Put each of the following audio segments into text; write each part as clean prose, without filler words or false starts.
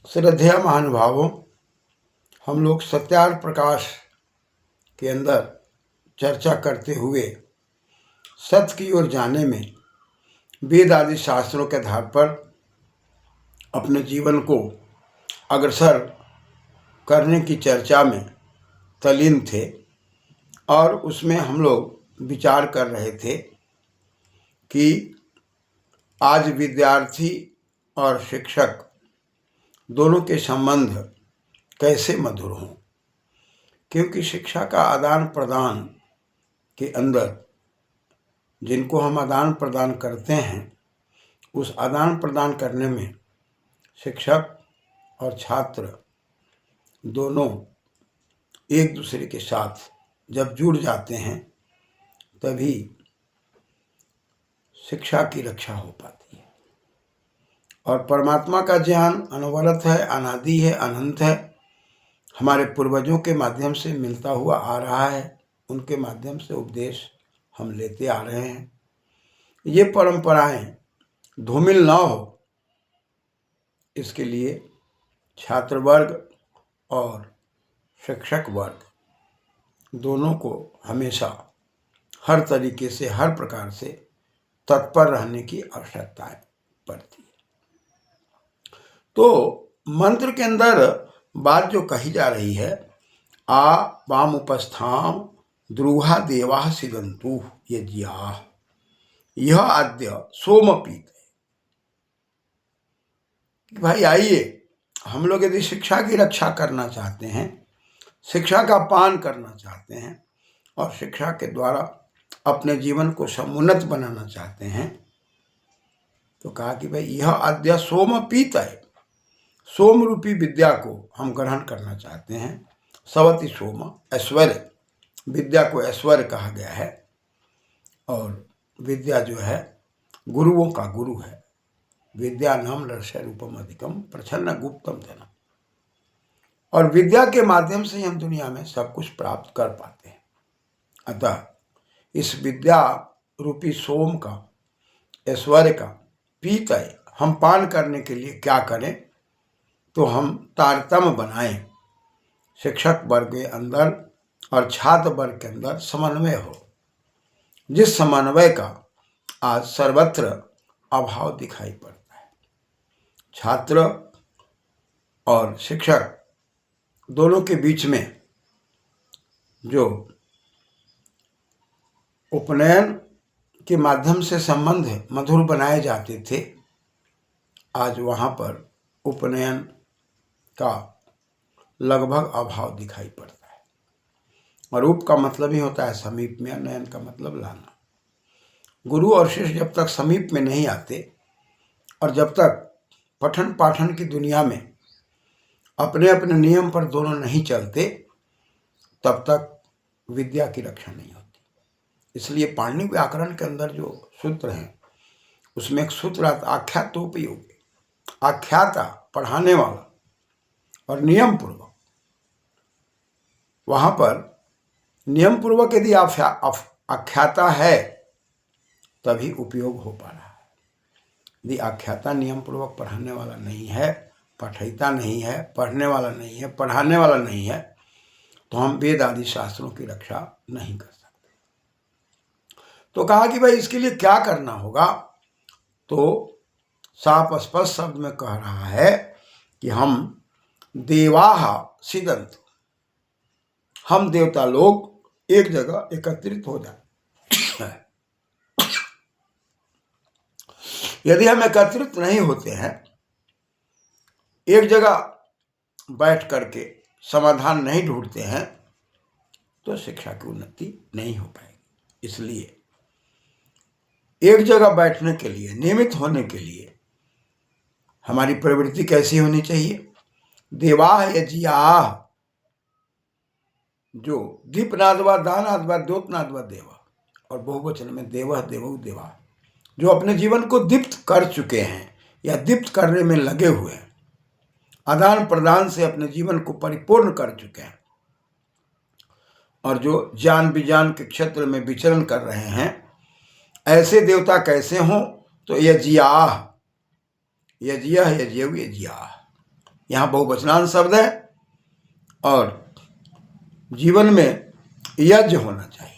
श्रद्धेय महानुभावों, हम लोग सत्यार प्रकाश के अंदर चर्चा करते हुए सत्य की ओर जाने में वेद आदि शास्त्रों के आधार पर अपने जीवन को अग्रसर करने की चर्चा में तल्लीन थे और उसमें हम लोग विचार कर रहे थे कि आज विद्यार्थी और शिक्षक दोनों के संबंध कैसे मधुर हों, क्योंकि शिक्षा का आदान प्रदान के अंदर जिनको हम आदान प्रदान करते हैं, उस आदान प्रदान करने में शिक्षक और छात्र दोनों एक दूसरे के साथ जब जुड़ जाते हैं तभी शिक्षा की रक्षा हो पाती है। और परमात्मा का ज्ञान अनवरत है, अनादि है, अनंत है, हमारे पूर्वजों के माध्यम से मिलता हुआ आ रहा है, उनके माध्यम से उपदेश हम लेते आ रहे हैं। ये परंपराएं धूमिल ना हो, इसके लिए छात्र वर्ग और शिक्षक वर्ग दोनों को हमेशा हर तरीके से, हर प्रकार से तत्पर रहने की आवश्यकता पड़ती है। तो मंत्र के अंदर बात जो कही जा रही है, आ वाम उपस्थाम द्रुहा देवा सिदंतु यज्ञाः यह आद्य सोमपीत। भाई आइए, हम लोग यदि शिक्षा की रक्षा करना चाहते हैं, शिक्षा का पान करना चाहते हैं और शिक्षा के द्वारा अपने जीवन को समुन्नत बनाना चाहते हैं, तो कहा कि भाई यह आद्य सोमपीत है, सोम रूपी विद्या को हम ग्रहण करना चाहते हैं। सवति सोम, ऐश्वर्य, विद्या को ऐश्वर्य कहा गया है और विद्या जो है गुरुओं का गुरु है। विद्या नाम लक्ष्य रूपम अधिकम प्रच्छन्न गुप्तम धनम। और विद्या के माध्यम से हम दुनिया में सब कुछ प्राप्त कर पाते हैं। अतः इस विद्या रूपी सोम का, ऐश्वर्य का पीत है, हम पान करने के लिए क्या करें, तो हम तारतम्य बनाएं, शिक्षक वर्ग के अंदर और छात्र वर्ग के अंदर समन्वय हो, जिस समन्वय का आज सर्वत्र अभाव दिखाई पड़ता है। छात्र और शिक्षक दोनों के बीच में जो उपनयन के माध्यम से संबंध मधुर बनाए जाते थे, आज वहाँ पर उपनयन का लगभग अभाव दिखाई पड़ता है। और उप का मतलब ही होता है समीप में, नयन का मतलब लाना। गुरु और शिष्य जब तक समीप में नहीं आते और जब तक पठन पाठन की दुनिया में अपने अपने नियम पर दोनों नहीं चलते, तब तक विद्या की रक्षा नहीं होती। इसलिए पाणिनि व्याकरण के अंदर जो सूत्र हैं, उसमें एक सूत्र आता आख्यातोपयोगी। आख्याता पढ़ाने वाला और नियम पूर्वक, वहाँ पर नियम पूर्वक यदि आख्याता है तभी उपयोग हो पा रहा है। यदि आख्याता नियम पूर्वक पढ़ाने वाला नहीं है, पठयिता नहीं है, पढ़ने वाला नहीं है, पढ़ाने वाला नहीं है, तो हम वेद आदि शास्त्रों की रक्षा नहीं कर सकते। तो कहा कि भाई इसके लिए क्या करना होगा, तो साफ स्पष्ट शब्द में कह रहा है कि हम देवाः सिदन्तु, हम देवता लोग एक जगह एकत्रित हो जाए। यदि हम एकत्रित नहीं होते हैं, एक जगह बैठ करके समाधान नहीं ढूंढते हैं, तो शिक्षा की उन्नति नहीं हो पाएगी। इसलिए एक जगह बैठने के लिए, नियमित होने के लिए हमारी प्रवृत्ति कैसी होनी चाहिए? देवाः यज्ञाः, जो दीपनादवा दानादवा द्योतनादवा देवा, और बहुवचन में देवः देवौ देवा, जो अपने जीवन को दीप्त कर चुके हैं या दीप्त करने में लगे हुए हैं, आदान प्रदान से अपने जीवन को परिपूर्ण कर चुके हैं, और जो ज्ञान विज्ञान के क्षेत्र में विचरण कर रहे हैं, ऐसे देवता कैसे हों? तो यज्ञाः, यज्ञः यज्ञौ यज्ञाः, यहाँ बहुवचनांत शब्द है और जीवन में यज्ञ होना चाहिए।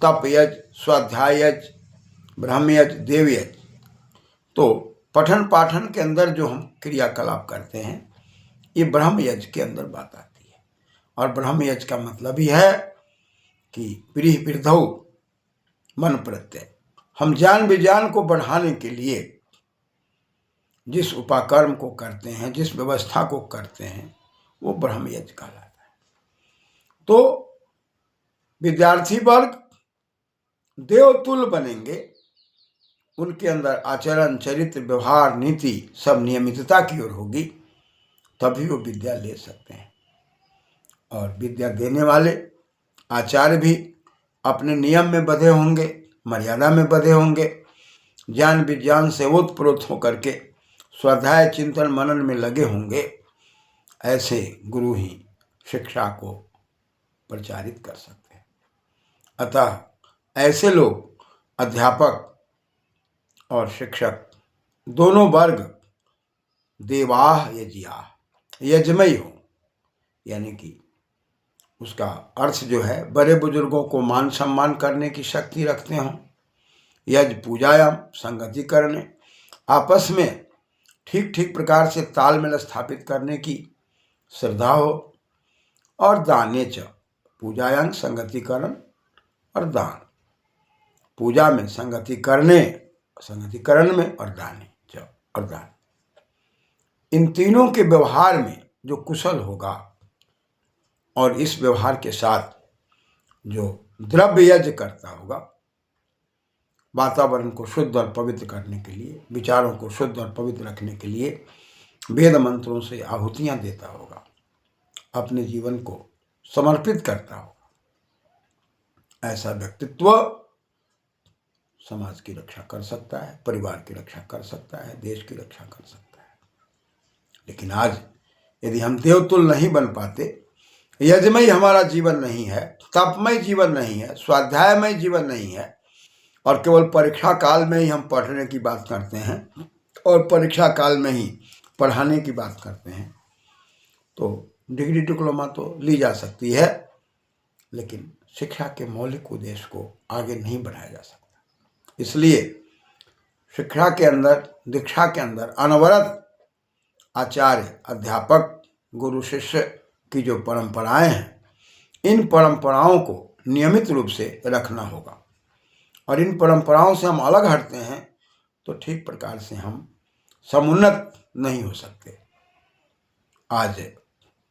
तप यज्ञ, स्वाध्याय यज्ञ, ब्रह्म यज्ञ, देव यज्ञ। तो पठन पाठन के अंदर जो हम क्रियाकलाप करते हैं ये ब्रह्म यज्ञ के अंदर बात आती है। और ब्रह्म यज्ञ का मतलब ही है कि प्रीह विरधौ मन प्रत्यय। हम ज्ञान विज्ञान को बढ़ाने के लिए जिस उपाकर्म को करते हैं, जिस व्यवस्था को करते हैं, वो ब्रह्म यज्ञ कहलाता है। तो विद्यार्थी वर्ग देवतुल्य बनेंगे, उनके अंदर आचरण, चरित्र, व्यवहार, नीति सब नियमितता की ओर होगी, तभी वो विद्या ले सकते हैं। और विद्या देने वाले आचार्य भी अपने नियम में बंधे होंगे, मर्यादा में बंधे होंगे, ज्ञान विज्ञान से ओतप्रोत होकर के स्वाध्याय चिंतन मनन में लगे होंगे। ऐसे गुरु ही शिक्षा को प्रचारित कर सकते हैं। अतः ऐसे लोग अध्यापक और शिक्षक दोनों वर्ग देवाह यज्ञाह, यजमयी हो, यानी कि उसका अर्थ जो है बड़े बुजुर्गों को मान सम्मान करने की शक्ति रखते हों, यज्ञ पूजायाम संगति करने, आपस में ठीक ठीक प्रकार से तालमेल स्थापित करने की श्रद्धा हो, और दाने च, पूजायाम संगतिकरण और दान, पूजा में संगतिकरण में और दाने च और दान। इन तीनों के व्यवहार में जो कुशल होगा और इस व्यवहार के साथ जो द्रव्य यज्ञ करता होगा, वातावरण को शुद्ध और पवित्र करने के लिए, विचारों को शुद्ध और पवित्र रखने के लिए वेद मंत्रों से आहुतियां देता होगा, अपने जीवन को समर्पित करता होगा, ऐसा व्यक्तित्व समाज की रक्षा कर सकता है, परिवार की रक्षा कर सकता है, देश की रक्षा कर सकता है। लेकिन आज यदि हम देवतुल्य नहीं बन पाते, यज्ञमय हमारा जीवन नहीं है, तपमय जीवन नहीं है, स्वाध्यायमय जीवन नहीं है, और केवल परीक्षा काल में ही हम पढ़ने की बात करते हैं और परीक्षा काल में ही पढ़ाने की बात करते हैं, तो डिग्री डिप्लोमा तो ली जा सकती है, लेकिन शिक्षा के मौलिक उद्देश्य को आगे नहीं बढ़ाया जा सकता। इसलिए शिक्षा के अंदर, दीक्षा के अंदर अनवरत आचार्य, अध्यापक, गुरु शिष्य की जो परंपराएं हैं, इन परंपराओं को नियमित रूप से रखना होगा। और इन परंपराओं से हम अलग हटते हैं तो ठीक प्रकार से हम समुन्नत नहीं हो सकते। आज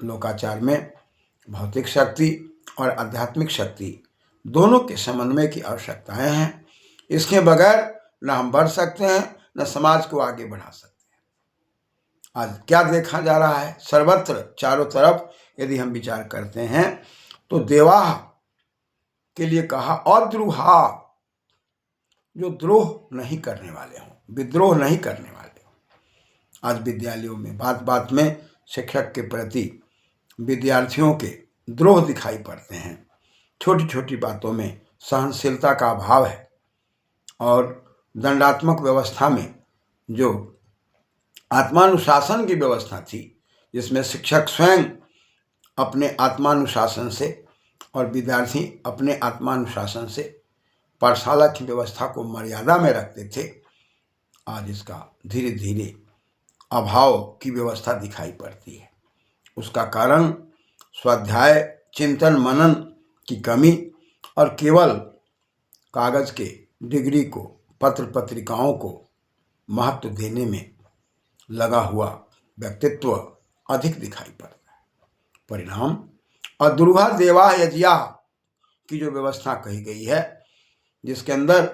लोकाचार में भौतिक शक्ति और आध्यात्मिक शक्ति दोनों के समन्वय की आवश्यकताएं हैं। इसके बगैर न हम बढ़ सकते हैं, न समाज को आगे बढ़ा सकते हैं। आज क्या देखा जा रहा है, सर्वत्र चारों तरफ यदि हम विचार करते हैं तो देवाह के लिए कहा अद्रुहा, जो द्रोह नहीं करने वाले हों, विद्रोह नहीं करने वाले हों। आज विद्यालयों में बात बात में शिक्षक के प्रति विद्यार्थियों के द्रोह दिखाई पड़ते हैं। छोटी छोटी बातों में सहनशीलता का अभाव है, और दंडात्मक व्यवस्था में जो आत्मानुशासन की व्यवस्था थी, जिसमें शिक्षक स्वयं अपने आत्मानुशासन से और विद्यार्थी अपने आत्मानुशासन से पाठशाला की व्यवस्था को मर्यादा में रखते थे, आज इसका धीरे धीरे अभाव की व्यवस्था दिखाई पड़ती है। उसका कारण स्वाध्याय, चिंतन, मनन की कमी और केवल कागज के डिग्री को, पत्र पत्रिकाओं को महत्व देने में लगा हुआ व्यक्तित्व अधिक दिखाई पड़ता है। परिणाम अद्रुहा देवा यज्ञा की जो व्यवस्था कही गई है, जिसके अंदर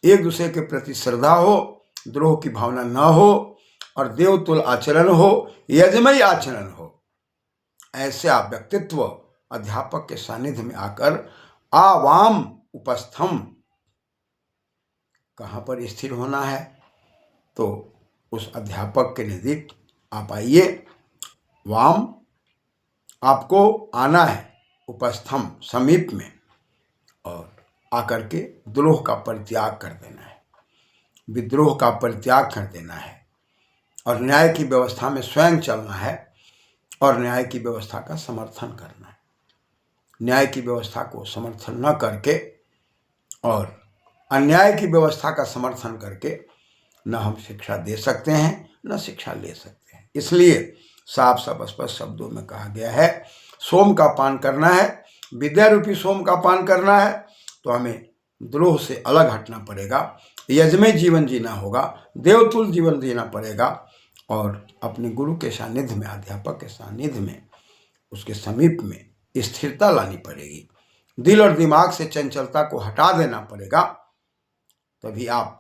एक दूसरे के प्रति श्रद्धा हो, द्रोह की भावना न हो और देवतुल्य आचरण हो, यज्ञमय आचरण हो, ऐसा व्यक्तित्व अध्यापक के सानिध्य में आकर आवाम उपस्थम, कहाँ पर स्थिर होना है, तो उस अध्यापक के नज़दीक आप आइए, वाम आपको आना है, उपस्थम समीप में, और आकर के द्रोह का परित्याग कर देना है, विद्रोह का परित्याग कर देना है, और न्याय की व्यवस्था में स्वयं चलना है और न्याय की व्यवस्था का समर्थन करना है। न्याय की व्यवस्था को समर्थन न करके और अन्याय की व्यवस्था का समर्थन करके न हम शिक्षा दे सकते हैं न शिक्षा ले सकते हैं। इसलिए साफ साफ स्पष्ट शब्दों में कहा गया है, सोम का पान करना है, विद्या रूपी सोम का पान करना है तो हमें द्रोह से अलग हटना पड़ेगा, यजमेय जीवन जीना होगा, देवतुल्य जीवन जीना पड़ेगा और अपने गुरु के सानिध्य में, अध्यापक के सानिध्य में, उसके समीप में स्थिरता लानी पड़ेगी। दिल और दिमाग से चंचलता को हटा देना पड़ेगा, तभी आप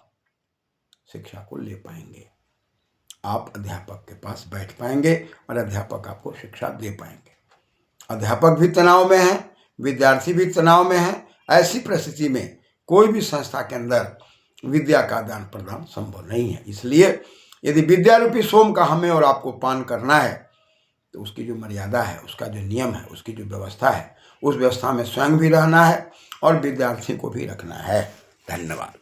शिक्षा को ले पाएंगे। आप अध्यापक के पास बैठ पाएंगे और अध्यापक आपको शिक्षा दे पाएंगे। अध्यापक भी तनाव में है, विद्यार्थी भी तनाव में है। ऐसी परिस्थिति में कोई भी संस्था के अंदर विद्या का आदान प्रदान संभव नहीं है। इसलिए यदि विद्या रूपी सोम का हमें और आपको पान करना है तो उसकी जो मर्यादा है, उसका जो नियम है, उसकी जो व्यवस्था है, उस व्यवस्था में स्वयं भी रहना है और विद्यार्थी को भी रखना है। धन्यवाद।